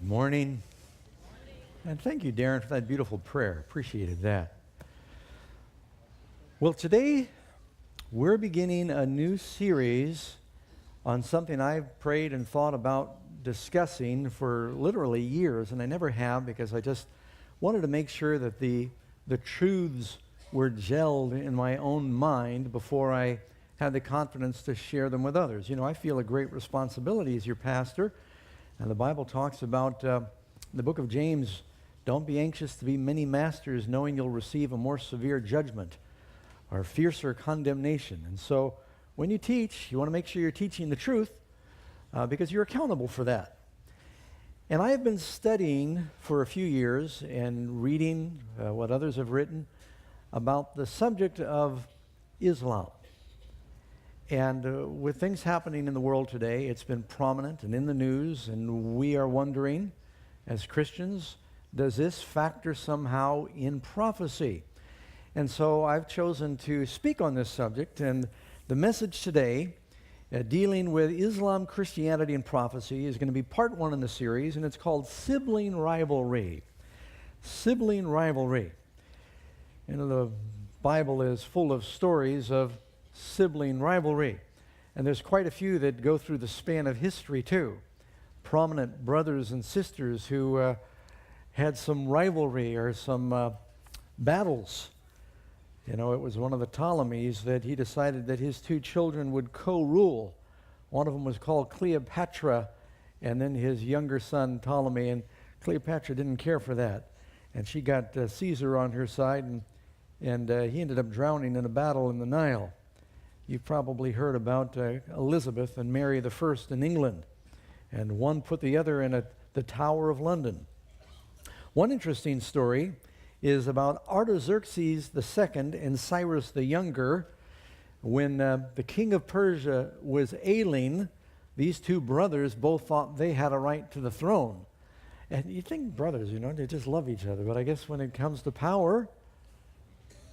Morning. And thank you, Darren, for that beautiful prayer. Appreciated that. Well, today we're beginning a new series on something I've prayed and thought about discussing for literally years, and I never have because I just wanted to make sure that the truths were gelled in my own mind before I had the confidence to share them with others. You know, I feel a great responsibility as your pastor. And the Bible talks about, the book of James, don't be anxious to be many masters, knowing you'll receive a more severe judgment or fiercer condemnation. And so when you teach, you want to make sure you're teaching the truth because you're accountable for that. And I have been studying for a few years and reading what others have written about the subject of Islam. And with things happening in the world today, it's been prominent and in the news, and we are wondering, as Christians, does this factor somehow in prophecy? And so I've chosen to speak on this subject, and the message today, dealing with Islam, Christianity, and prophecy, is going to be part one in the series, and it's called Sibling Rivalry. Sibling Rivalry. You know, the Bible is full of stories of sibling rivalry. And there's quite a few that go through the span of history too. Prominent brothers and sisters who had some rivalry or some battles. You know, it was one of the Ptolemies that he decided that his two children would co-rule. One of them was called Cleopatra, and then his younger son Ptolemy, and Cleopatra didn't care for that. And she got Caesar on her side, and he ended up drowning in a battle in the Nile. You've probably heard about Elizabeth and Mary I in England, and one put the other in the Tower of London. One interesting story is about Artaxerxes II and Cyrus the Younger. When the king of Persia was ailing, these two brothers both thought they had a right to the throne. And you think brothers, you know, they just love each other, but I guess when it comes to power,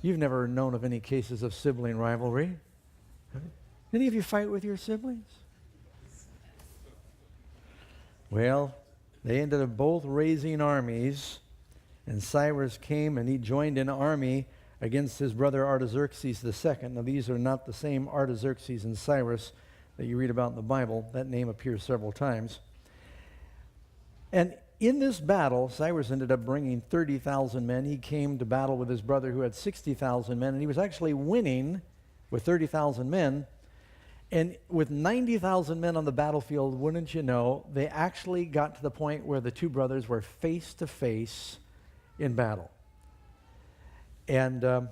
you've never known of any cases of sibling rivalry. Any of you fight with your siblings? Well, they ended up both raising armies, and Cyrus came and he joined an army against his brother Artaxerxes II. Now, these are not the same Artaxerxes and Cyrus that you read about in the Bible. That name appears several times. And in this battle, Cyrus ended up bringing 30,000 men. He came to battle with his brother who had 60,000 men, and he was actually winning with 30,000 men, and with 90,000 men on the battlefield, wouldn't you know, they actually got to the point where the two brothers were face to face in battle. And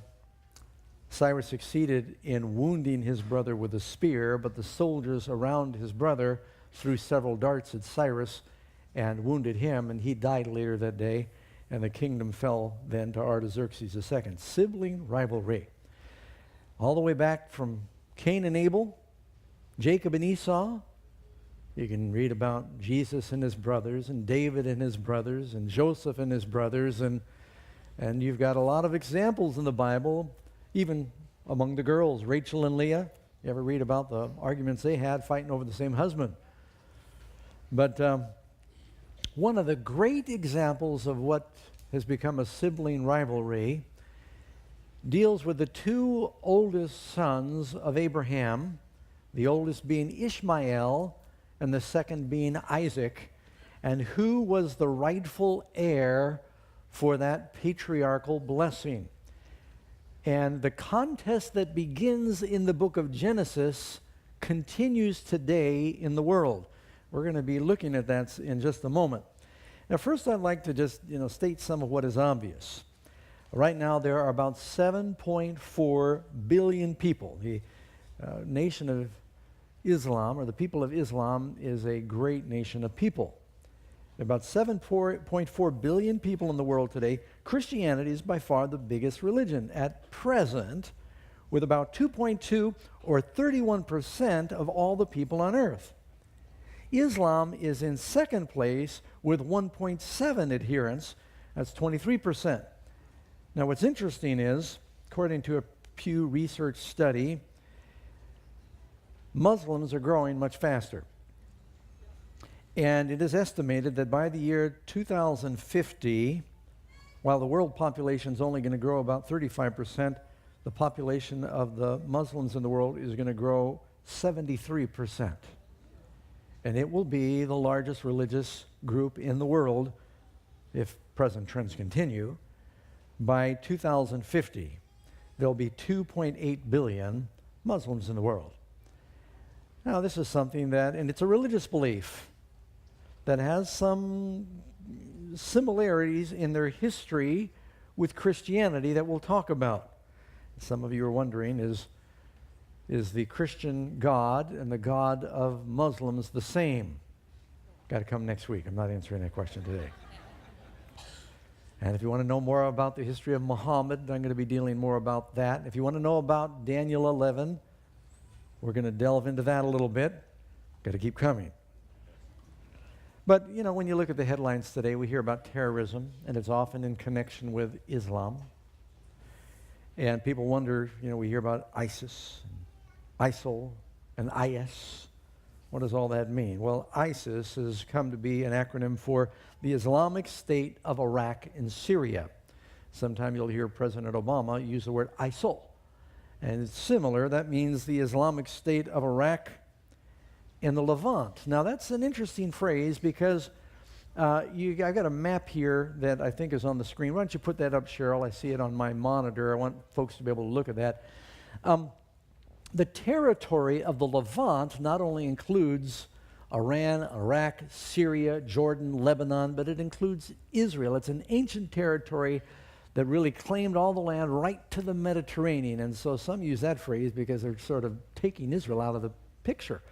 Cyrus succeeded in wounding his brother with a spear, but the soldiers around his brother threw several darts at Cyrus and wounded him, and he died later that day, and the kingdom fell then to Artaxerxes II. Sibling rivalry. All the way back from Cain and Abel, Jacob and Esau. You can read about Jesus and his brothers, and David and his brothers, and Joseph and his brothers, and you've got a lot of examples in the Bible, even among the girls, Rachel and Leah. You ever read about the arguments they had fighting over the same husband? But one of the great examples of what has become a sibling rivalry deals with the two oldest sons of Abraham, the oldest being Ishmael and the second being Isaac, and who was the rightful heir for that patriarchal blessing. And the contest that begins in the book of Genesis continues today in the world. We're going to be looking at that in just a moment. Now, first I'd like to just, state some of what is obvious. Right now, there are about 7.4 billion people. The nation of Islam, or the people of Islam, is a great nation of people. There are about 7.4 billion people in the world today. Christianity is by far the biggest religion at present, with about 2.2 or 31% of all the people on earth. Islam is in second place with 1.7 adherents. That's 23%. Now, what's interesting is, according to a Pew Research study, Muslims are growing much faster. And it is estimated that by the year 2050, while the world population is only going to grow about 35%, the population of the Muslims in the world is going to grow 73%. And it will be the largest religious group in the world, if present trends continue. By 2050, there'll be 2.8 billion Muslims in the world. Now, this is something that, and it's a religious belief that has some similarities in their history with Christianity that we'll talk about. Some of you are wondering, is the Christian God and the God of Muslims the same? Got to come next week. I'm not answering that question today. And if you want to know more about the history of Muhammad, I'm going to be dealing more about that. If you want to know about Daniel 11, we're going to delve into that a little bit. Got to keep coming. But, you know, when you look at the headlines today, we hear about terrorism, and it's often in connection with Islam. And people wonder, you know, we hear about ISIS, and ISIL, and IS. What does all that mean? Well, ISIS has come to be an acronym for the Islamic State of Iraq and Syria. Sometime you'll hear President Obama use the word ISIL. And it's similar. That means the Islamic State of Iraq and the Levant. Now, that's an interesting phrase because I've got a map here that I think is on the screen. Why don't you put that up, Cheryl? I see it on my monitor. I want folks to be able to look at that. The territory of the Levant not only includes Iran, Iraq, Syria, Jordan, Lebanon, but it includes Israel. It's an ancient territory that really claimed all the land right to the Mediterranean. And so some use that phrase because they're sort of taking Israel out of the picture.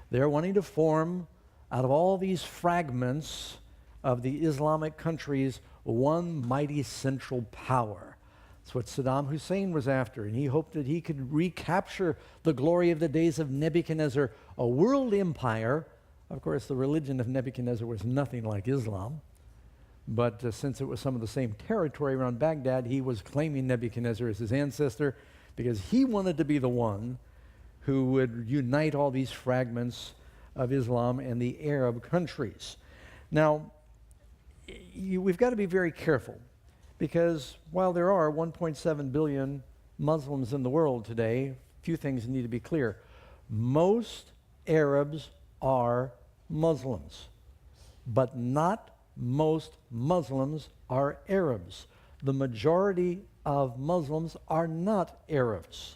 They're wanting to form, out of all these fragments of the Islamic countries, one mighty central power. That's what Saddam Hussein was after, and he hoped that he could recapture the glory of the days of Nebuchadnezzar, a world empire. Of course, the religion of Nebuchadnezzar was nothing like Islam, but since it was some of the same territory around Baghdad, he was claiming Nebuchadnezzar as his ancestor because he wanted to be the one who would unite all these fragments of Islam and the Arab countries. Now, we've got to be very careful because while there are 1.7 billion Muslims in the world today, a few things need to be clear. Most Arabs are Muslims, but not most Muslims are Arabs. The majority of Muslims are not Arabs.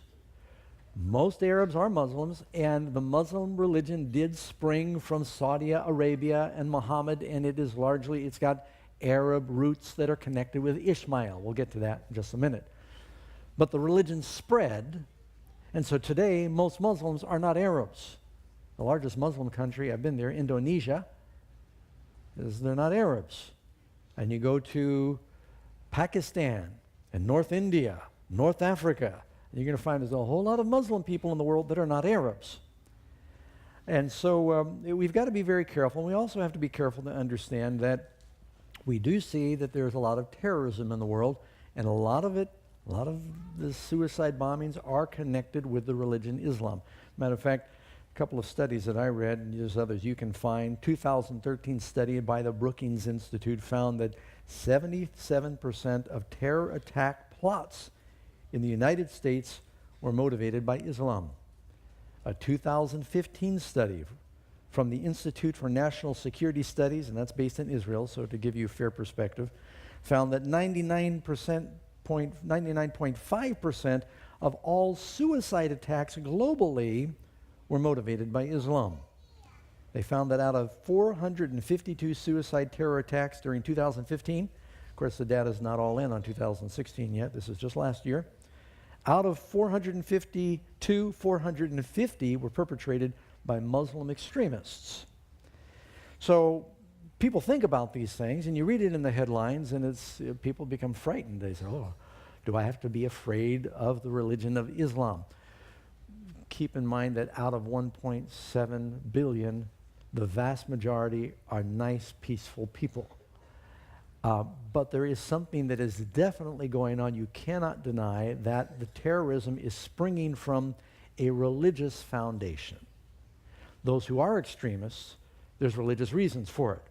Most Arabs are Muslims, and the Muslim religion did spring from Saudi Arabia and Muhammad, and it's got Arab roots that are connected with Ishmael. We'll get to that in just a minute. But the religion spread, and so today most Muslims are not Arabs. The largest Muslim country, I've been there, Indonesia, they're not Arabs. And you go to Pakistan and North India, North Africa, you're going to find there's a whole lot of Muslim people in the world that are not Arabs. And so we've got to be very careful. And we also have to be careful to understand that we do see that there's a lot of terrorism in the world, and a lot of the suicide bombings are connected with the religion Islam. Matter of fact, a couple of studies that I read, and there's others you can find, 2013 study by the Brookings Institute found that 77% of terror attack plots in the United States were motivated by Islam. A 2015 study from the Institute for National Security Studies, and that's based in Israel, so to give you a fair perspective, found that 99.5% of all suicide attacks globally were motivated by Islam. They found that out of 452 suicide terror attacks during 2015, of course the data is not all in on 2016 yet, this is just last year, out of 452, 450 were perpetrated by Muslim extremists. So people think about these things, and you read it in the headlines, and people become frightened. They say, oh, do I have to be afraid of the religion of Islam? Keep in mind that out of 1.7 billion, the vast majority are nice, peaceful people. But there is something that is definitely going on. You cannot deny that the terrorism is springing from a religious foundation. Those who are extremists there's religious reasons for it.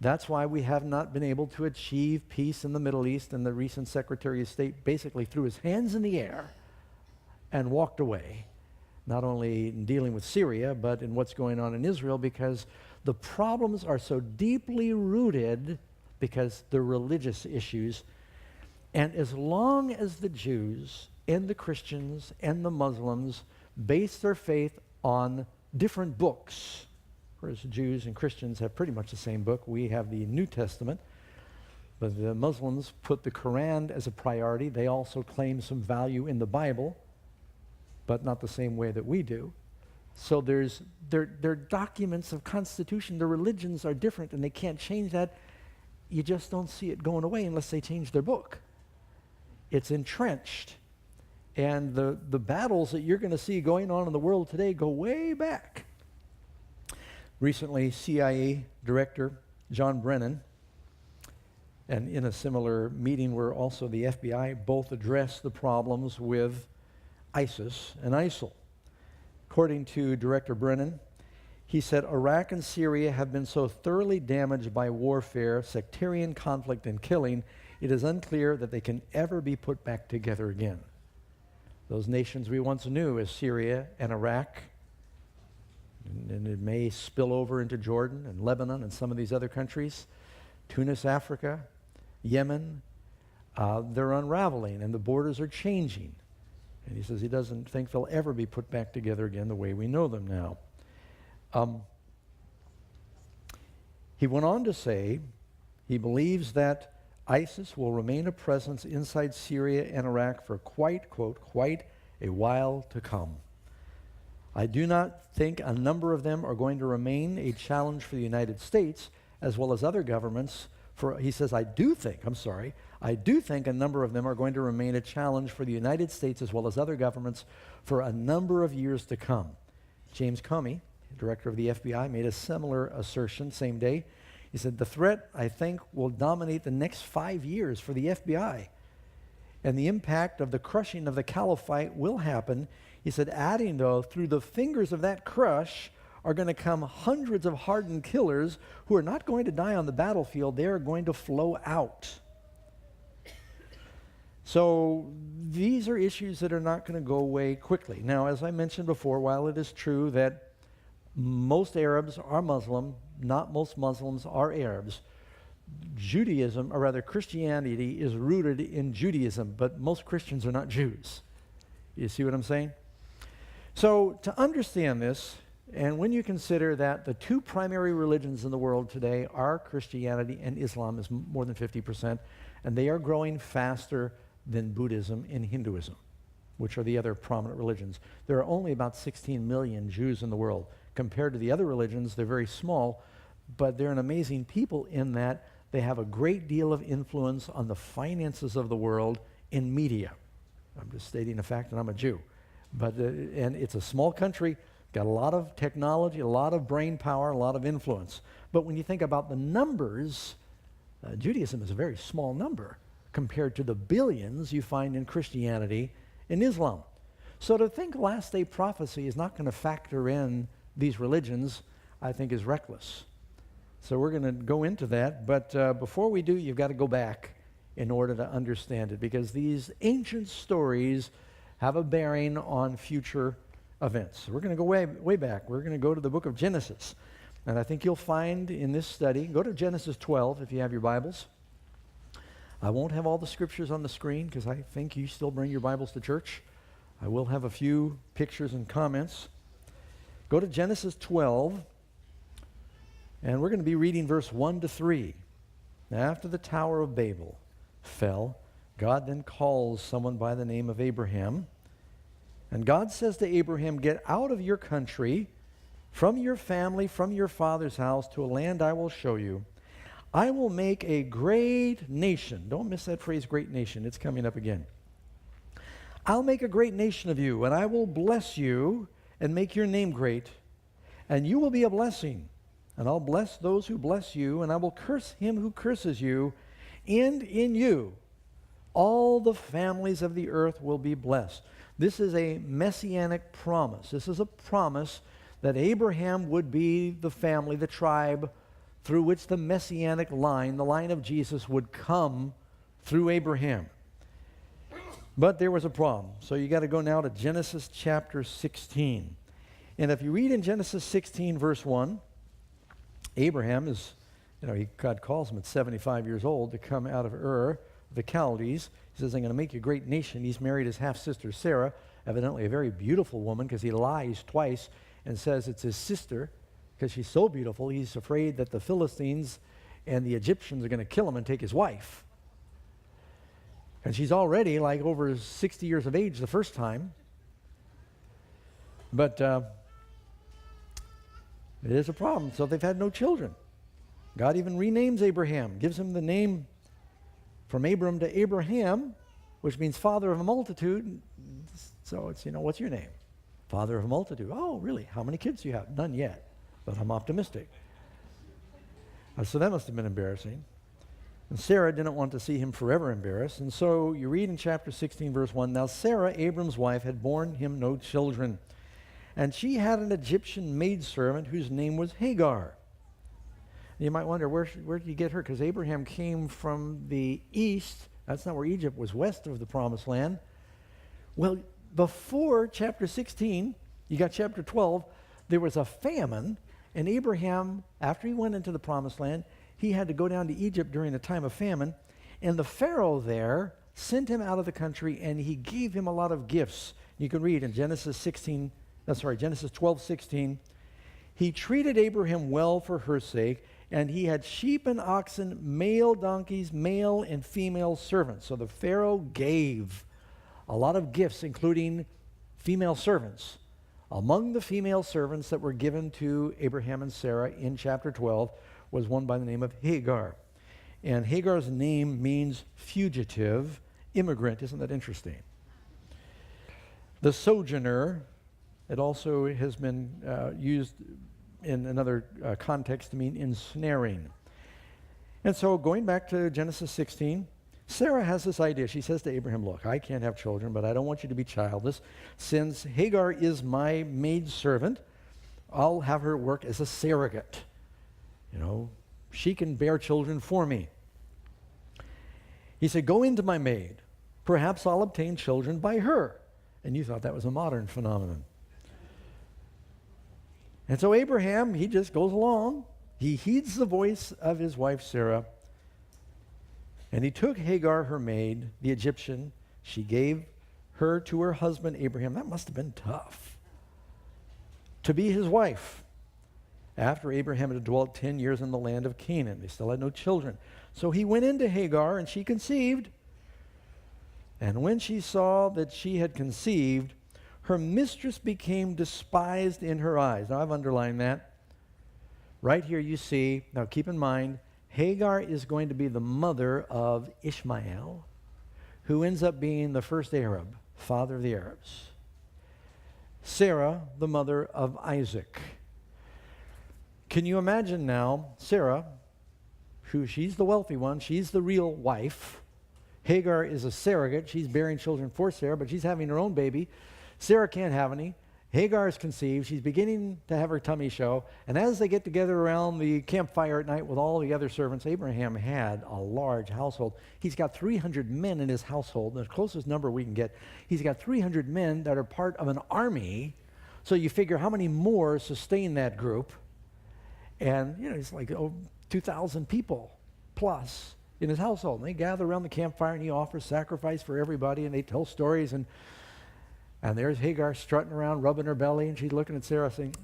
That's why we have not been able to achieve peace in the Middle East, and the recent Secretary of State basically threw his hands in the air and walked away, not only in dealing with Syria, but in what's going on in Israel, because the problems are so deeply rooted because they're religious issues. And as long as the Jews and the Christians and the Muslims base their faith on different books, whereas Jews and Christians have pretty much the same book. We have the New Testament, but the Muslims put the Quran as a priority. They also claim some value in the Bible, but not the same way that we do. So they're documents of constitution. Their religions are different, and they can't change that. You just don't see it going away unless they change their book. It's entrenched. And the battles that you're going to see going on in the world today go way back. Recently, CIA Director John Brennan, and in a similar meeting where also the FBI both addressed the problems with ISIS and ISIL. According to Director Brennan, he said, Iraq and Syria have been so thoroughly damaged by warfare, sectarian conflict, and killing, it is unclear that they can ever be put back together again. Those nations we once knew as Syria and Iraq, and it may spill over into Jordan and Lebanon and some of these other countries, Tunis, Africa, Yemen, they're unraveling and the borders are changing. And he says he doesn't think they'll ever be put back together again the way we know them now. He went on to say he believes that ISIS will remain a presence inside Syria and Iraq for quite, quote, quite a while to come. I do not think a number of them are going to remain a challenge for the United States as well as other governments. He says, I do think a number of them are going to remain a challenge for the United States as well as other governments for a number of years to come. James Comey, director of the FBI, made a similar assertion same day. He said, the threat, I think, will dominate the next 5 years for the FBI. And the impact of the crushing of the caliphate will happen. He said, adding, though, through the fingers of that crush are going to come hundreds of hardened killers who are not going to die on the battlefield. They are going to flow out. So these are issues that are not going to go away quickly. Now, as I mentioned before, while it is true that most Arabs are Muslim, not most Muslims are Arabs. Judaism, or rather Christianity, is rooted in Judaism, but most Christians are not Jews. You see what I'm saying? So to understand this, and when you consider that the two primary religions in the world today are Christianity and Islam, is more than 50%, and they are growing faster than Buddhism and Hinduism, which are the other prominent religions. There are only about 16 million Jews in the world. Compared to the other religions, they're very small, but they're an amazing people in that they have a great deal of influence on the finances of the world in media. I'm just stating a fact, and I'm a Jew. But and it's a small country, got a lot of technology, a lot of brain power, a lot of influence. But when you think about the numbers, Judaism is a very small number compared to the billions you find in Christianity and Islam. So to think last day prophecy is not going to factor in these religions, I think is reckless. So we're going to go into that, but before we do, you've got to go back in order to understand it, because these ancient stories have a bearing on future events. So we're going to go way back. We're going to go to the book of Genesis, and I think you'll find in this study, go to Genesis 12 if you have your Bibles. I won't have all the scriptures on the screen because I think you still bring your Bibles to church. I will have a few pictures and comments. Go to Genesis 12, and we're going to be reading verse 1 to 3. After the Tower of Babel fell, God then calls someone by the name of Abraham. And God says to Abraham, get out of your country, from your family, from your father's house, to a land I will show you. I will make a great nation. Don't miss that phrase, great nation. It's coming up again. I'll make a great nation of you, and I will bless you and make your name great, and you will be a blessing. And I'll bless those who bless you, and I will curse him who curses you, and in you all the families of the earth will be blessed. This is a messianic promise. This is a promise that Abraham would be the family, the tribe, through which the messianic line, the line of Jesus, would come through Abraham. But there was a problem. So you got to go now to Genesis chapter 16. And if you read in Genesis 16, verse 1, Abraham is, God calls him at 75 years old to come out of Ur, the Chaldees. He says, I'm going to make you a great nation. He's married his half-sister Sarah, evidently a very beautiful woman, because he lies twice and says it's his sister because she's so beautiful. He's afraid that the Philistines and the Egyptians are going to kill him and take his wife. And she's already like over 60 years of age the first time. But it is a problem. So they've had no children. God even renames Abraham, gives him the name from Abram to Abraham, which means father of a multitude. So it's, what's your name? Father of a multitude. Oh, really? How many kids do you have? None yet, but I'm optimistic. So that must have been embarrassing. And Sarah didn't want to see him forever embarrassed. And so you read in chapter 16, verse 1, Now Sarah, Abram's wife, had borne him no children. And she had an Egyptian maidservant whose name was Hagar. You might wonder, where did he get her? Because Abraham came from the east. That's not where Egypt was, west of the promised land. Well, before chapter 16, you got chapter 12, there was a famine, and Abraham, after he went into the promised land, he had to go down to Egypt during the time of famine, and the Pharaoh there sent him out of the country, and he gave him a lot of gifts. You can read in Genesis 12:16, he treated Abraham well for her sake, and he had sheep and oxen, male donkeys, male and female servants. So the Pharaoh gave a lot of gifts, including female servants. Among the female servants that were given to Abraham and Sarah in chapter 12 was one by the name of Hagar. And Hagar's name means fugitive, immigrant. Isn't that interesting? The sojourner, it also has been used in another context to mean ensnaring. And so going back to Genesis 16, Sarah has this idea. She says to Abraham, look, I can't have children, but I don't want you to be childless. Since Hagar is my maidservant, I'll have her work as a surrogate. She can bear children for me. He said, go into my maid. Perhaps I'll obtain children by her. And you thought that was a modern phenomenon. And so Abraham, he just goes along. He heeds the voice of his wife Sarah. And he took Hagar, her maid, the Egyptian. She gave her to her husband Abraham. That must have been tough. To be his wife. After Abraham had dwelt 10 years in the land of Canaan. They still had no children. So he went into Hagar, and she conceived. And when she saw that she had conceived, her mistress became despised in her eyes. Now, I've underlined that. Right here you see, now keep in mind, Hagar is going to be the mother of Ishmael, who ends up being the first Arab, father of the Arabs. Sarah, the mother of Isaac. Can you imagine now, Sarah, she's the wealthy one, she's the real wife. Hagar is a surrogate. She's bearing children for Sarah, but she's having her own baby. Sarah can't have any. Hagar is conceived. She's beginning to have her tummy show. And as they get together around the campfire at night with all the other servants, Abraham had a large household. He's got 300 men in his household, the closest number we can get. He's got 300 men that are part of an army. So you figure how many more sustain that group. And, it's like 2,000 people plus in his household. And they gather around the campfire, and he offers sacrifice for everybody, and they tell stories. And there's Hagar strutting around, rubbing her belly, and she's looking at Sarah saying,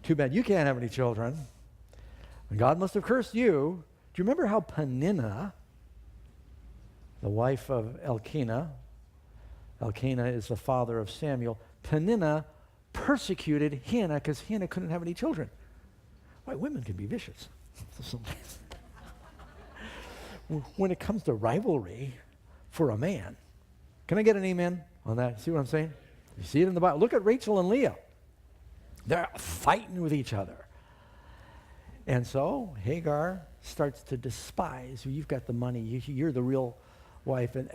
too bad you can't have any children. And God must have cursed you. Do you remember how Peninnah, the wife of Elkanah is the father of Samuel, Peninnah persecuted Hannah because Hannah couldn't have any children. Why, women can be vicious. When it comes to rivalry for a man. Can I get an amen on that? See what I'm saying? You see it in the Bible. Look at Rachel and Leah. They're fighting with each other. And so Hagar starts to despise, you've got the money, you're the real wife. And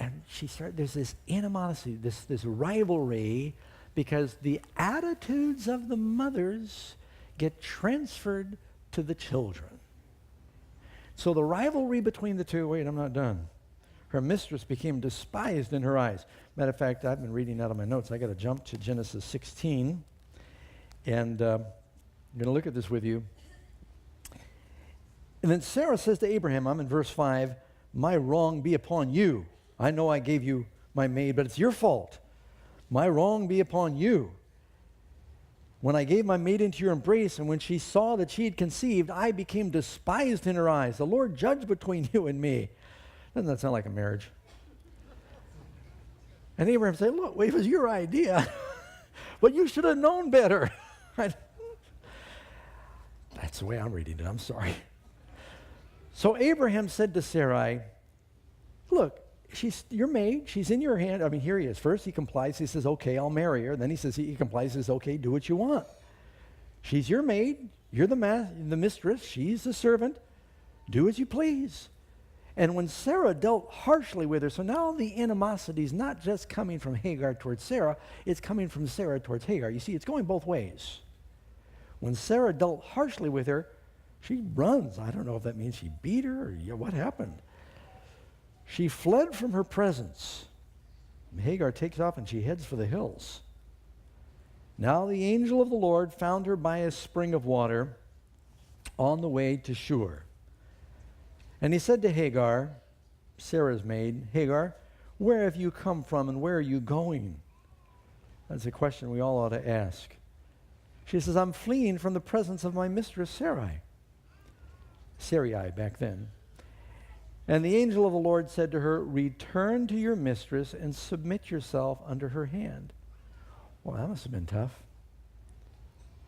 there's this animosity, this rivalry because the attitudes of the mothers get transferred to the children. So the rivalry between the two, wait, I'm not done. Her mistress became despised in her eyes. Matter of fact, I've been reading out of my notes. I got to jump to Genesis 16, and I'm going to look at this with you. And then Sarah says to Abraham, I'm in verse 5, my wrong be upon you. I know I gave you my maid, but it's your fault. My wrong be upon you. When I gave my maid into your embrace, and when she saw that she had conceived, I became despised in her eyes. The Lord judge between you and me. Doesn't that sound like a marriage? And Abraham said, look, it was your idea, but you should have known better. That's the way I'm reading it. I'm sorry. So Abraham said to Sarai, look, she's your maid. She's in your hand. I mean, here he is. First he complies. He says, okay, I'll marry her. Then he says, he complies. He says, okay, do what you want. She's your maid. You're the mistress. She's the servant. Do as you please. And when Sarah dealt harshly with her, so now the animosity is not just coming from Hagar towards Sarah, it's coming from Sarah towards Hagar. You see, it's going both ways. When Sarah dealt harshly with her, she runs. I don't know if that means she beat her or what happened. She fled from her presence. Hagar takes off and she heads for the hills. Now the angel of the Lord found her by a spring of water on the way to Shur. And he said to Hagar, Sarah's maid, Hagar, where have you come from and where are you going? That's a question we all ought to ask. She says, I'm fleeing from the presence of my mistress Sarai back then. And the angel of the Lord said to her, return to your mistress and submit yourself under her hand. Well, that must have been tough.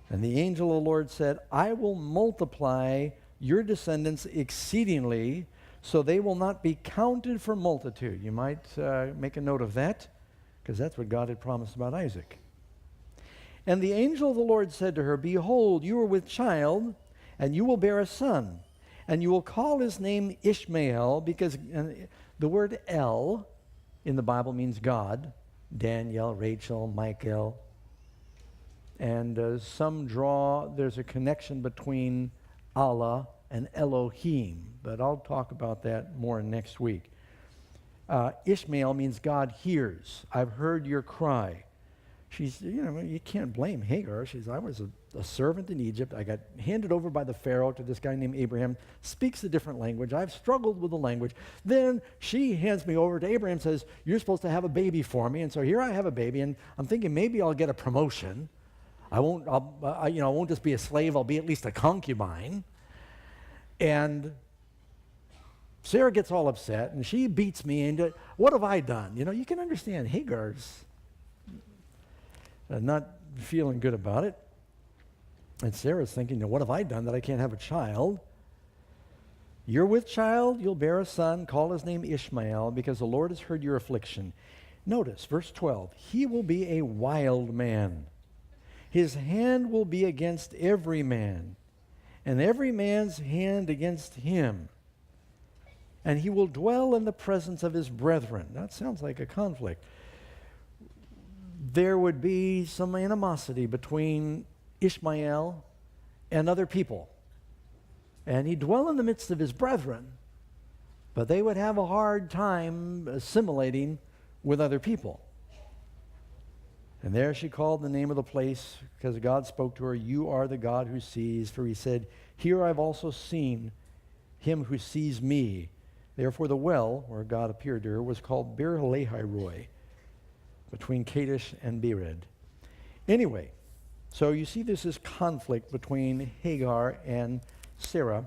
And the angel of the Lord said, I will multiply your descendants exceedingly, so they will not be counted for multitude. You might make a note of that, because that's what God had promised about Isaac. And the angel of the Lord said to her, behold, you are with child, and you will bear a son, and you will call his name Ishmael, because the word El in the Bible means God. Daniel, Rachel, Michael. And some draw, there's a connection between Allah and Elohim, but I'll talk about that more next week. Ishmael means God hears. I've heard your cry. She's, you can't blame Hagar. I was a servant in Egypt. I got handed over by the Pharaoh to this guy named Abraham, speaks a different language. I've struggled with the language. Then she hands me over to Abraham, says, you're supposed to have a baby for me. And so here I have a baby, and I'm thinking maybe I'll get a promotion. I won't just be a slave. I'll be at least a concubine. And Sarah gets all upset, and she beats me. And what have I done? You can understand Hagar's not feeling good about it. And Sarah's thinking, what have I done that I can't have a child? You're with child, you'll bear a son, call his name Ishmael, because the Lord has heard your affliction. Notice, verse 12, he will be a wild man. His hand will be against every man, and every man's hand against him. And he will dwell in the presence of his brethren. That sounds like a conflict. There would be some animosity between Ishmael and other people. And he'd dwell in the midst of his brethren, but they would have a hard time assimilating with other people. And there she called the name of the place, because God spoke to her, you are the God who sees. For he said, here I've also seen him who sees me. Therefore the well, where God appeared to her, was called Beer-lahai-roi, between Kadesh and Bered. Anyway, so you see this is conflict between Hagar and Sarah.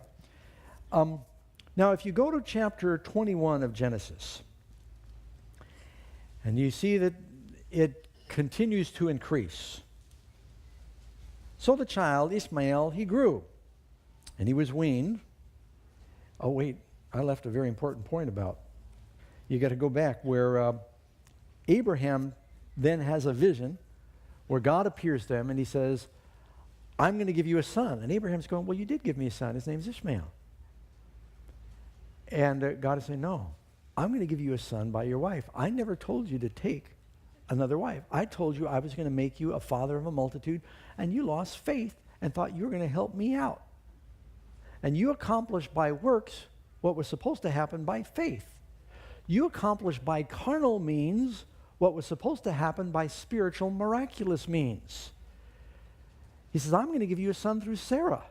Now if you go to chapter 21 of Genesis, and you see that it continues to increase. So the child, Ishmael, he grew, and he was weaned. Oh wait, I left a very important point about. You got to go back where Abraham then has a vision where God appears to him and he says, I'm going to give you a son. And Abraham's going, well, you did give me a son. His name's Ishmael. And God is saying, no, I'm going to give you a son by your wife. I never told you to take another wife. I told you I was going to make you a father of a multitude, and you lost faith and thought you were going to help me out. And you accomplished by works what was supposed to happen by faith. You accomplished by carnal means what was supposed to happen by spiritual, miraculous means. He says, I'm going to give you a son through Sarah.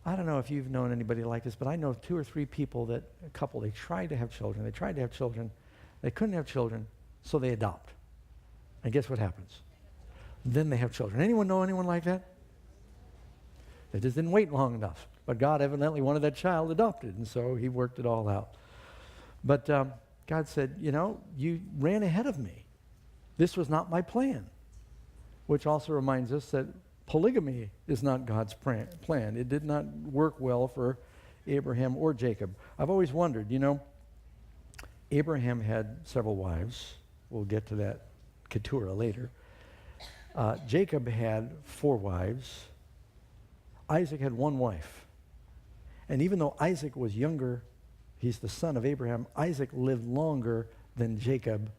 I don't know if you've known anybody like this, but I know 2 or 3 people a couple, they tried to have children. They couldn't have children, so they adopt. And guess what happens? Then they have children. Anyone know anyone like that? They just didn't wait long enough. But God evidently wanted that child adopted, and so he worked it all out. But God said, you ran ahead of me. This was not my plan. Which also reminds us that polygamy is not God's plan. It did not work well for Abraham or Jacob. I've always wondered, Abraham had several wives. We'll get to that Keturah later. Jacob had 4 wives. Isaac had 1 wife. And even though Isaac was younger, he's the son of Abraham, Isaac lived longer than Jacob,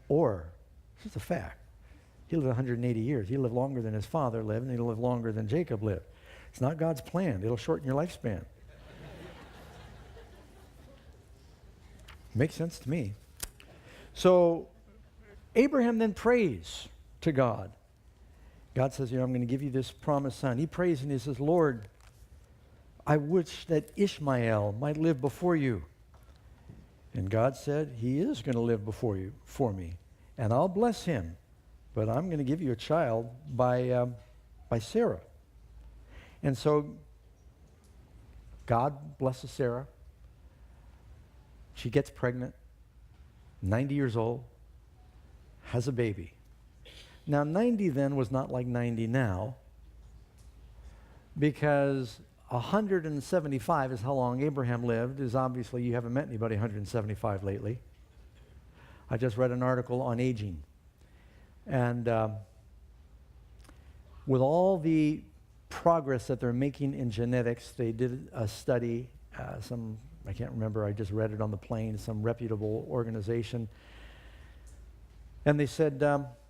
or, this is a fact, he lived 180 years. He lived longer than his father lived, and he lived longer than Jacob lived. It's not God's plan. It'll shorten your lifespan. Makes sense to me. So Abraham then prays to God. God says, I'm going to give you this promised son. He prays and he says, Lord, I wish that Ishmael might live before you. And God said, he is going to live before you, for me, and I'll bless him. But I'm going to give you a child by Sarah. And so God blesses Sarah. She gets pregnant, 90 years old, has a baby. Now, 90 then was not like 90 now, because 175 is how long Abraham lived. Is obviously, you haven't met anybody 175 lately. I just read an article on aging. And with all the progress that they're making in genetics, they did a study, I can't remember, I just read it on the plane, some reputable organization. And they said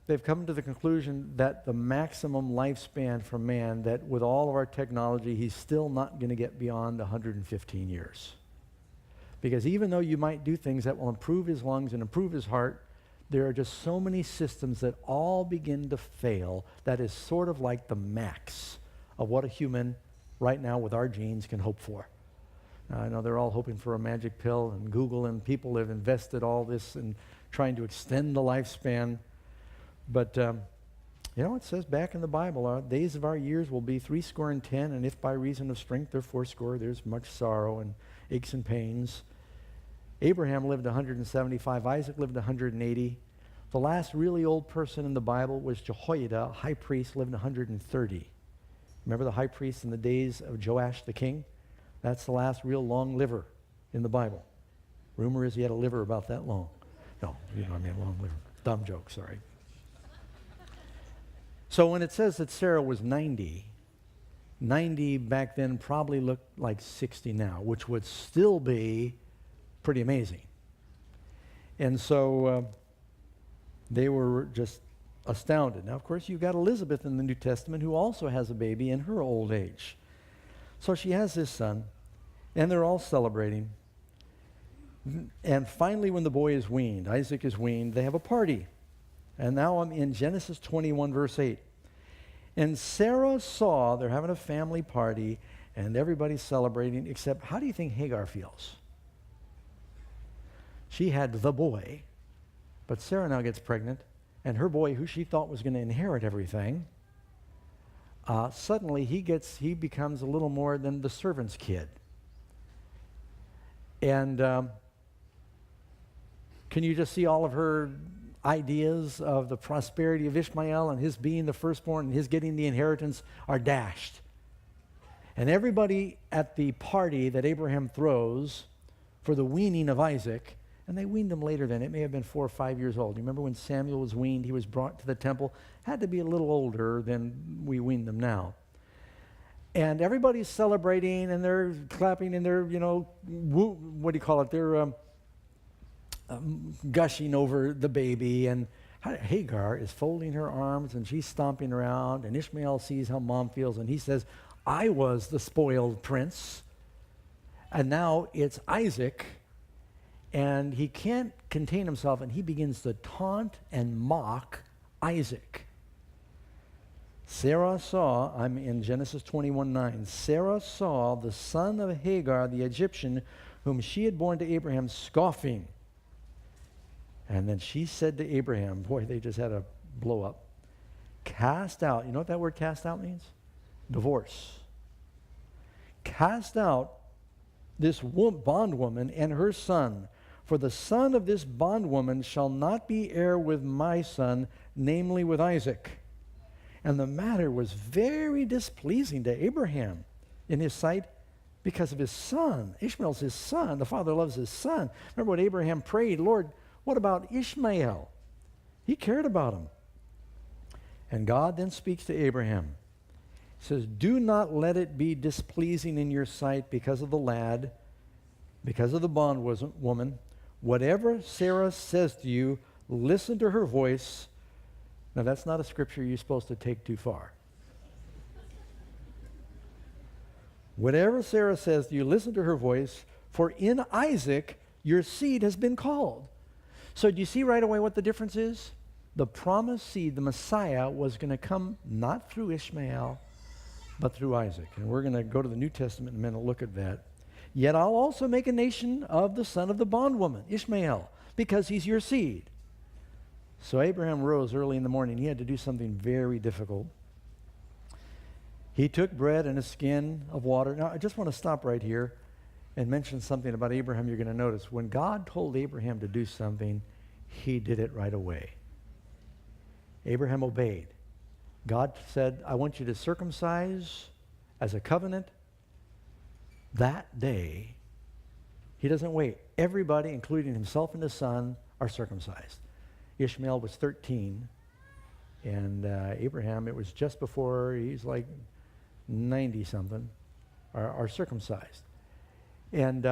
they've come to the conclusion that the maximum lifespan for man, that with all of our technology, he's still not going to get beyond 115 years. Because even though you might do things that will improve his lungs and improve his heart, there are just so many systems that all begin to fail. That is sort of like the max of what a human right now with our genes can hope for. Now, I know they're all hoping for a magic pill, and Google and people have invested all this in trying to extend the lifespan. But, it says back in the Bible, our days of our years will be 70, and if by reason of strength they're 80, there's much sorrow and aches and pains. Abraham lived 175. Isaac lived 180. The last really old person in the Bible was Jehoiada, high priest, lived 130. Remember the high priest in the days of Joash the king? That's the last real long liver in the Bible. Rumor is he had a liver about that long. No, long liver. Dumb joke, sorry. So when it says that Sarah was 90 back then probably looked like 60 now, which would still be pretty amazing. And so they were just astounded. Now, of course, you've got Elizabeth in the New Testament who also has a baby in her old age. So she has this son, and they're all celebrating. And finally, when the boy is weaned, Isaac is weaned, they have a party. And now I'm in Genesis 21, verse 8. And Sarah saw they're having a family party, and everybody's celebrating, except how do you think Hagar feels? She had the boy, but Sarah now gets pregnant, and her boy, who she thought was going to inherit everything, suddenly he becomes a little more than the servant's kid. And can you just see all of her ideas of the prosperity of Ishmael and his being the firstborn and his getting the inheritance are dashed? And everybody at the party that Abraham throws for the weaning of Isaac, and they weaned him later then. It may have been 4 or 5 years old. You remember when Samuel was weaned, he was brought to the temple, had to be a little older than we wean them now. And everybody's celebrating, and they're clapping, and they're, what do you call it? They're gushing over the baby, and Hagar is folding her arms and she's stomping around, and Ishmael sees how mom feels, and he says, I was the spoiled prince, and now it's Isaac, and he can't contain himself, and he begins to taunt and mock Isaac. Sarah saw, I'm in Genesis 21:9, Sarah saw the son of Hagar, the Egyptian, whom she had borne to Abraham, scoffing. And then she said to Abraham, boy, they just had a blow up. Cast out, you know what that word cast out means? Divorce. Cast out this bondwoman and her son, for the son of this bondwoman shall not be heir with my son, namely with Isaac. And the matter was very displeasing to Abraham in his sight because of his son. Ishmael's his son. The father loves his son. Remember what Abraham prayed, Lord, what about Ishmael? He cared about him. And God then speaks to Abraham. He says, do not let it be displeasing in your sight because of the lad, because of the bondwoman. Whatever Sarah says to you, listen to her voice. Now, that's not a scripture you're supposed to take too far. Whatever Sarah says to you, listen to her voice, for in Isaac your seed has been called. So do you see right away what the difference is? The promised seed, the Messiah, was going to come not through Ishmael, but through Isaac. And we're going to go to the New Testament in a minute and look at that. Yet I'll also make a nation of the son of the bondwoman, Ishmael, because he's your seed. So Abraham rose early in the morning. He had to do something very difficult. He took bread and a skin of water. Now, I just want to stop right here and mention something about Abraham you're going to notice. When God told Abraham to do something, he did it right away. Abraham obeyed. God said, I want you to circumcise as a covenant that day. He doesn't wait. Everybody, including himself and his son, are circumcised. Ishmael was 13, and Abraham, it was just before he's like 90-something, are circumcised. And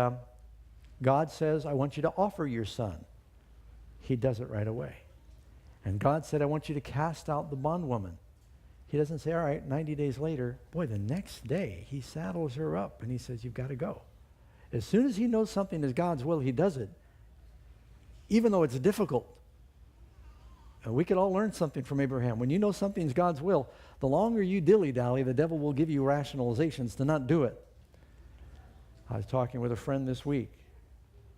God says, I want you to offer your son. He does it right away. And God said, I want you to cast out the bondwoman. He doesn't say, all right, 90 days later. Boy, the next day, he saddles her up, and he says, you've got to go. As soon as he knows something is God's will, he does it, even though it's difficult. And we could all learn something from Abraham. When you know something's God's will, the longer you dilly-dally, the devil will give you rationalizations to not do it. I was talking with a friend this week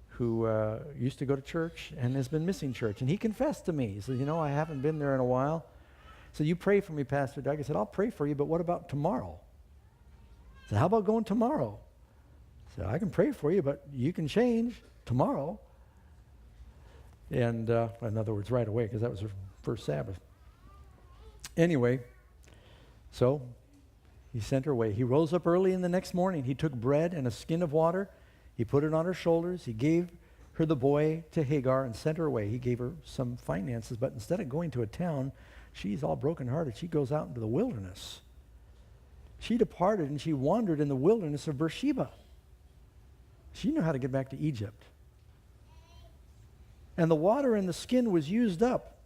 who used to go to church and has been missing church. And he confessed to me. He said, I haven't been there in a while. So you pray for me, Pastor Doug. I said, I'll pray for you, but what about tomorrow? I said, how about going tomorrow? I said, I can pray for you, but you can change tomorrow. And in other words, right away, because that was her first Sabbath. Anyway, so he sent her away. He rose up early in the next morning. He took bread and a skin of water. He put it on her shoulders. He gave her the boy to Hagar and sent her away. He gave her some finances, but instead of going to a town, she's all brokenhearted. She goes out into the wilderness. She departed and she wandered in the wilderness of Beersheba. She knew how to get back to Egypt. And the water in the skin was used up.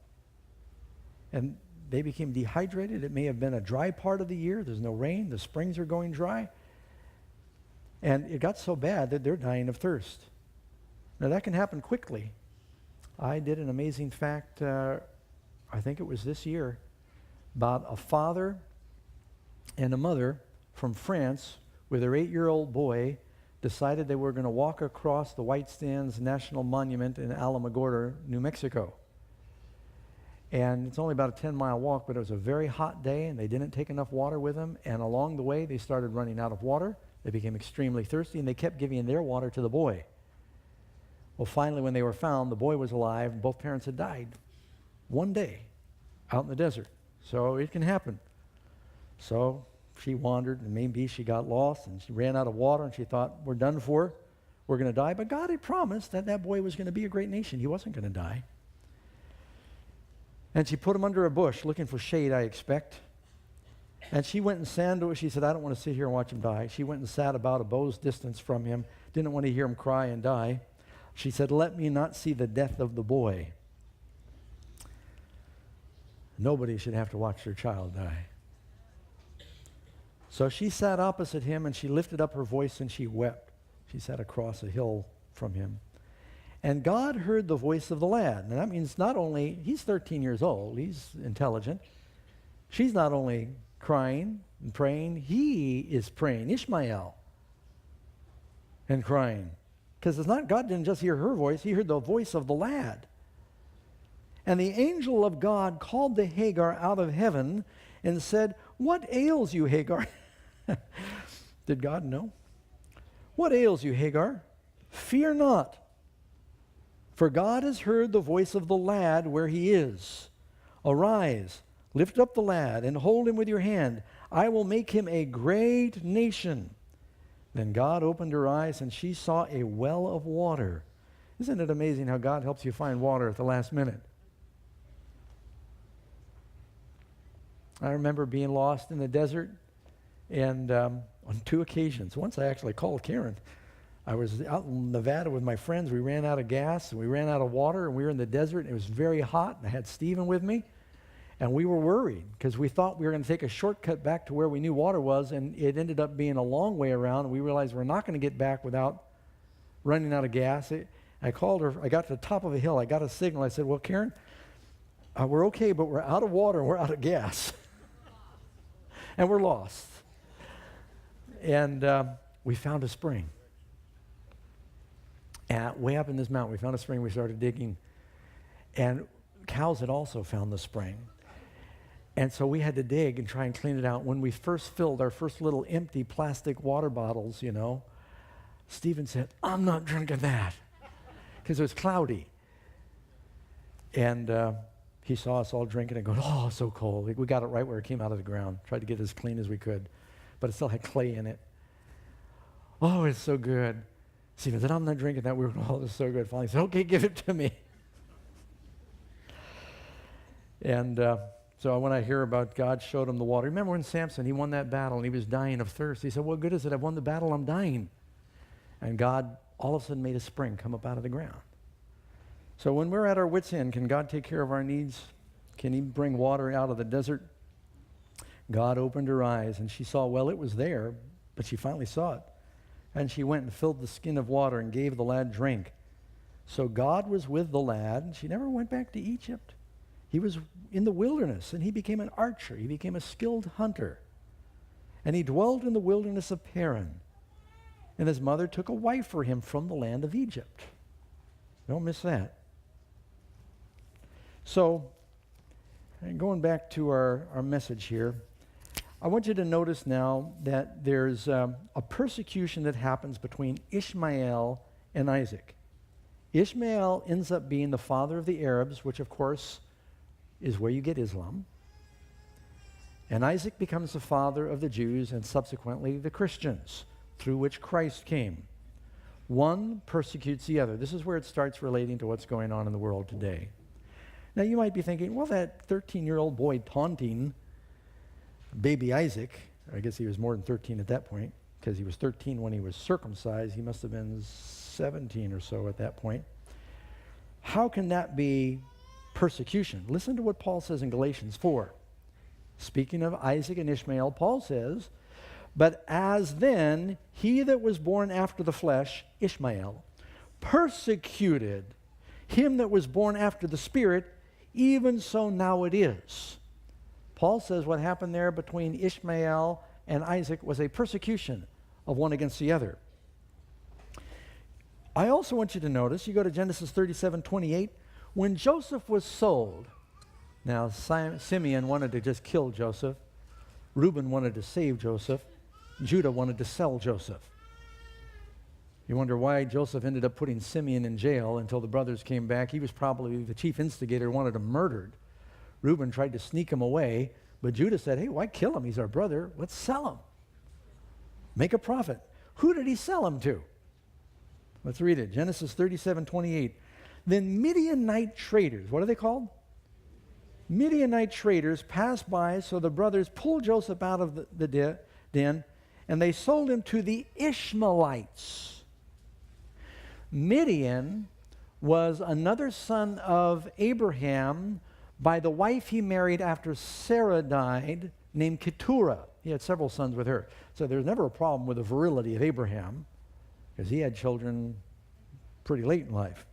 And they became dehydrated. It may have been a dry part of the year. There's no rain. The springs are going dry. And it got so bad that they're dying of thirst. Now that can happen quickly. I did an amazing fact, I think it was this year, about a father and a mother from France with their 8-year-old boy decided they were going to walk across the White Sands National Monument in Alamogordo, New Mexico. And it's only about a 10-mile walk, but it was a very hot day, and they didn't take enough water with them. And along the way, they started running out of water. They became extremely thirsty, and they kept giving their water to the boy. Well, finally, when they were found, the boy was alive, and both parents had died one day out in the desert. So it can happen. So she wandered, and maybe she got lost, and she ran out of water, and she thought, we're done for. We're going to die. But God had promised that that boy was going to be a great nation. He wasn't going to die. And she put him under a bush, looking for shade, I expect. And she went and she said, I don't want to sit here and watch him die. She went and sat about a bow's distance from him, didn't want to hear him cry and die. She said, "Let me not see the death of the boy." Nobody should have to watch their child die. So she sat opposite him, and she lifted up her voice and she wept. She sat across a hill from him. And God heard the voice of the lad. And that means not only, he's 13 years old, he's intelligent. She's not only crying and praying, he is praying, Ishmael, and crying. Because it's not, God didn't just hear her voice, he heard the voice of the lad. And the angel of God called to Hagar out of heaven and said, "What ails you, Hagar?" Did God know? "What ails you, Hagar? Fear not, for God has heard the voice of the lad where he is. Arise, lift up the lad, and hold him with your hand. I will make him a great nation." Then God opened her eyes, and she saw a well of water. Isn't it amazing how God helps you find water at the last minute? I remember being lost in the desert, and on 2 occasions. Once I actually called Karen. I was out in Nevada with my friends. We ran out of gas, and we ran out of water, and we were in the desert, and it was very hot, and I had Stephen with me, and we were worried because we thought we were going to take a shortcut back to where we knew water was, and it ended up being a long way around, and we realized we're not going to get back without running out of gas. I called her. I got to the top of a hill. I got a signal. I said, "Well, Karen, we're okay, but we're out of water, and we're out of gas." And we're lost. And we found a spring. Way up in this mountain, we found a spring. We started digging. And cows had also found the spring. And so we had to dig and try and clean it out. When we first filled our first little empty plastic water bottles, Stephen said, "I'm not drinking that," because it was cloudy. And he saw us all drinking and going, "Oh, so cold." We got it right where it came out of the ground. Tried to get it as clean as we could. But it still had clay in it. "Oh, it's so good." Stephen said, "I'm not drinking that." We were, "Oh, this is so good." Finally he said, "Okay, give it to me." And so when I hear about God showed him the water. Remember when Samson, he won that battle and he was dying of thirst. He said, "What good is it? I've won the battle, I'm dying." And God all of a sudden made a spring come up out of the ground. So when we're at our wits' end, can God take care of our needs? Can he bring water out of the desert? God opened her eyes, and she saw, well, it was there, but she finally saw it. And she went and filled the skin of water and gave the lad drink. So God was with the lad. She never went back to Egypt. He was in the wilderness, and he became an archer. He became a skilled hunter. And he dwelled in the wilderness of Paran. And his mother took a wife for him from the land of Egypt. Don't miss that. So, going back to our message here, I want you to notice now that there's a persecution that happens between Ishmael and Isaac. Ishmael ends up being the father of the Arabs, which of course is where you get Islam. And Isaac becomes the father of the Jews and subsequently the Christians, through which Christ came. One persecutes the other. This is where it starts relating to what's going on in the world today. Now you might be thinking, well, that 13-year-old boy taunting baby Isaac, I guess he was more than 13 at that point, because he was 13 when he was circumcised. He must have been 17 or so at that point. How can that be persecution? Listen to what Paul says in Galatians 4. Speaking of Isaac and Ishmael, Paul says, "But as then he that was born after the flesh, Ishmael, persecuted him that was born after the Spirit, even so now it is." Paul says what happened there between Ishmael and Isaac was a persecution of one against the other. I also want you to notice, you go to Genesis 37:28, when Joseph was sold. Now, Simeon wanted to just kill Joseph. Reuben wanted to save Joseph. Judah wanted to sell Joseph. You wonder why Joseph ended up putting Simeon in jail until the brothers came back. He was probably the chief instigator, wanted him murdered. Reuben tried to sneak him away, but Judah said, "Hey, why kill him? He's our brother. Let's sell him. Make a profit." Who did he sell him to? Let's read it. Genesis 37:28. Then Midianite traders, what are they called? Midianite traders passed by, so the brothers pulled Joseph out of the den, and they sold him to the Ishmaelites. Midian was another son of Abraham by the wife he married after Sarah died, named Keturah. He had several sons with her. So there's never a problem with the virility of Abraham, because he had children pretty late in life.